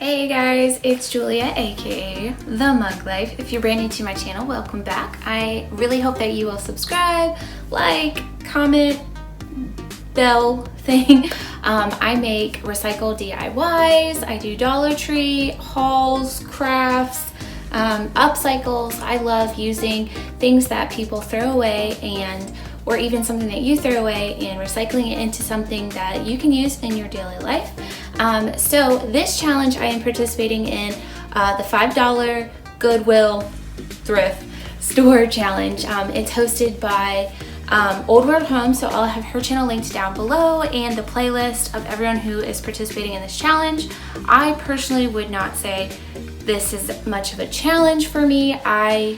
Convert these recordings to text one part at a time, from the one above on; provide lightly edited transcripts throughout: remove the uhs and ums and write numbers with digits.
Hey guys, it's Julia, aka The Mug Life. If you're brand new to my channel, welcome back. I really hope that you will subscribe, like, comment, bell thing. I make recycle DIYs, I do Dollar Tree, hauls, crafts, upcycles. I love using things that people throw away or even something that you throw away and recycling it into something that you can use in your daily life. So this challenge I am participating in the $5 Goodwill Thrift Store Challenge. It's hosted by Old World Home, so I'll have her channel linked down below and the playlist of everyone who is participating in this challenge. I personally would not say this is much of a challenge for me. I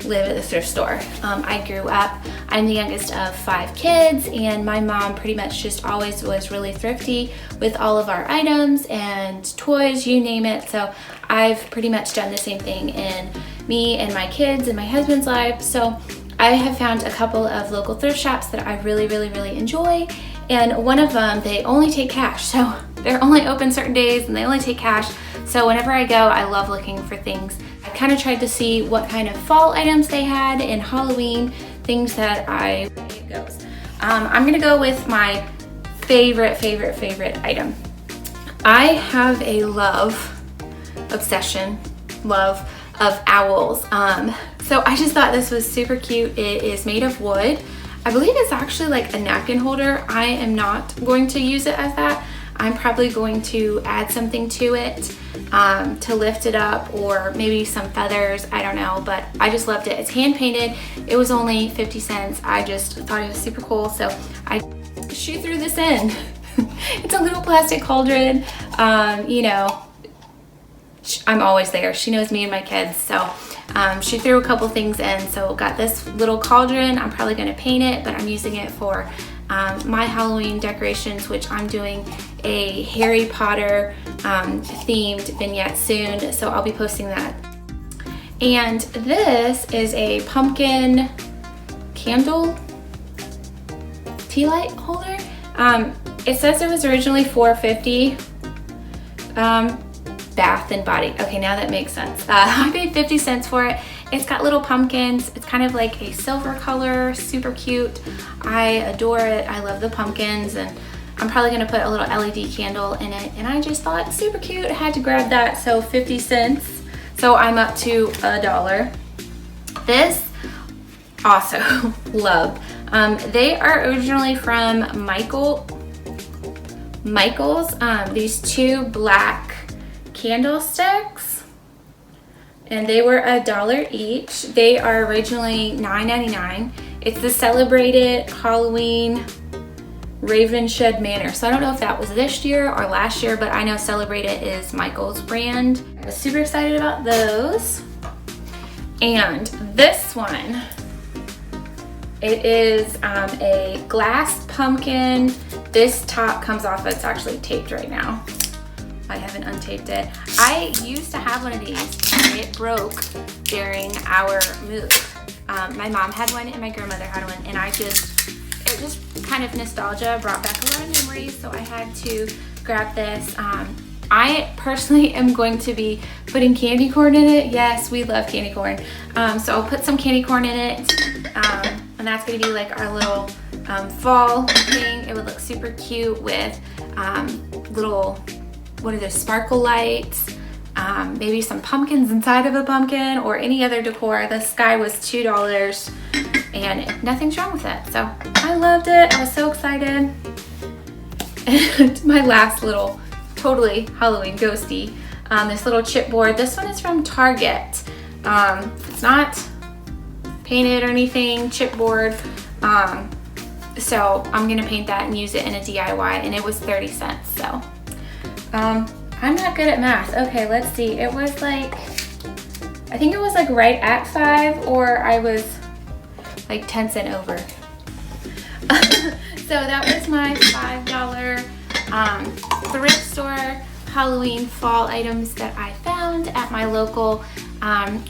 live at the thrift store. I grew up, I'm the youngest of 5 kids, and my mom pretty much just always was really thrifty with all of our items and toys, you name it. So I've pretty much done the same thing in me and my kids and my husband's life. So I have found a couple of local thrift shops that I really enjoy, and one of them, they only take cash. So they're only open certain days and they only take cash. So whenever I go, I love looking for things. I kind of tried to see what kind of fall items they had in Halloween, things that it goes. I'm gonna go with my favorite item. I have a obsession of owls. So I just thought this was super cute. It is made of wood. I believe it's actually like a napkin holder. I am not going to use it as that. I'm probably going to add something to it to lift it up, or maybe some feathers, I don't know, but I just loved it. It's hand painted. It was only 50 cents. I just thought it was super cool, so I shoot threw this in. It's a little plastic cauldron. You know, I'm always there. She knows me and my kids, so she threw a couple things in, so got this little cauldron. I'm probably gonna paint it, but I'm using it for my Halloween decorations, which I'm doing a Harry Potter themed vignette soon, so I'll be posting that. And this is a pumpkin candle tea light holder. It says it was originally $4.50. Bath and Body. Okay, now that makes sense. I paid 50 cents for it. It's got little pumpkins. It's kind of like a silver color, super cute. I adore it. I love the pumpkins, and I'm probably gonna put a little LED candle in it, and I just thought super cute. I had to grab that, so 50 cents. So I'm up to $1. This also love. They are originally from Michael's. These 2 black candlesticks, and they were $1 each. They are originally $9.99. It's the Celebrated Halloween Ravenshed Manor. So I don't know if that was this year or last year, but I know Celebrated is Michael's brand. I was super excited about those. And this one, it is a glass pumpkin. This top comes off. It's actually taped right now. I haven't untaped it. I used to have one of these, and it broke during our move. My mom had one and my grandmother had one, and it just kind of nostalgia brought back a lot of memories, so I had to grab this. I personally am going to be putting candy corn in it. Yes, we love candy corn. So I'll put some candy corn in it, and that's gonna be like our little fall thing. It would look super cute with little, what are those, sparkle lights, maybe some pumpkins inside of a pumpkin, or any other decor. This guy was $2, and nothing's wrong with it. So I loved it. I was so excited. And my last little, totally Halloween ghosty, this little chipboard. This one is from Target. It's not painted or anything, chipboard. So I'm gonna paint that and use it in a DIY, and it was 30 cents, so. I'm not good at math. Okay, let's see. It was like, I think it was like right at 5, or I was like 10 cents over. So that was my $5 thrift store Halloween fall items that I found at my local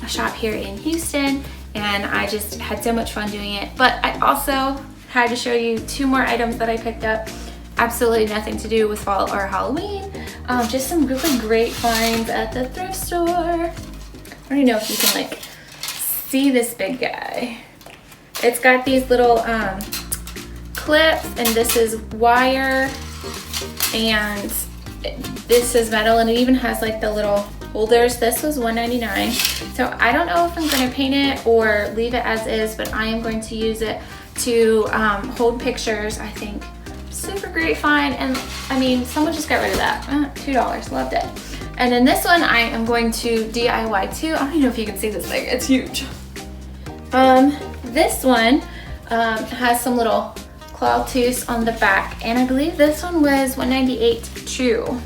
shop here in Houston, and I just had so much fun doing it. But I also had to show you 2 more items that I picked up. Absolutely nothing to do with fall or Halloween, Just some really great finds at the thrift store. I don't even know if you can like see this big guy. It's got these little clips, and this is wire, and this is metal, and it even has like the little holders. This was $1.99. So I don't know if I'm going to paint it or leave it as is, but I am going to use it to hold pictures. I think super great find, and I mean, someone just got rid of that. $2, loved it. And then this one I am going to DIY too. I don't even know if you can see this thing, it's huge. This one has some little claw tooths on the back, and I believe this one was $1.98 too.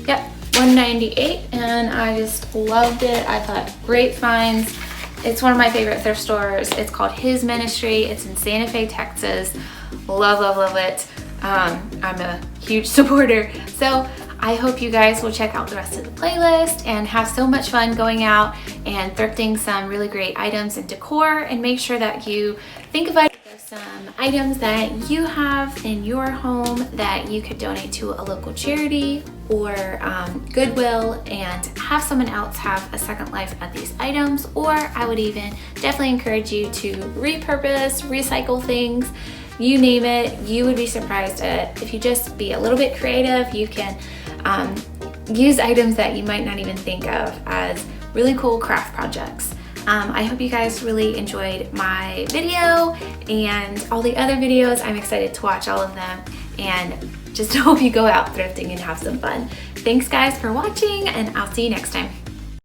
Yep, $1.98, and I just loved it. I thought great finds. It's one of my favorite thrift stores. It's called His Ministry. It's in Santa Fe, Texas. Love, love, love it. I'm a huge supporter. So I hope you guys will check out the rest of the playlist and have so much fun going out and thrifting some really great items and decor, and make sure that you think about some items that you have in your home that you could donate to a local charity or Goodwill, and have someone else have a second life at these items. Or I would even definitely encourage you to repurpose, recycle things, you name it. You would be surprised at, if you just be a little bit creative, you can use items that you might not even think of as really cool craft projects. I hope you guys really enjoyed my video and all the other videos. I'm excited to watch all of them, and just hope you go out thrifting and have some fun. Thanks guys for watching, and I'll see you next time.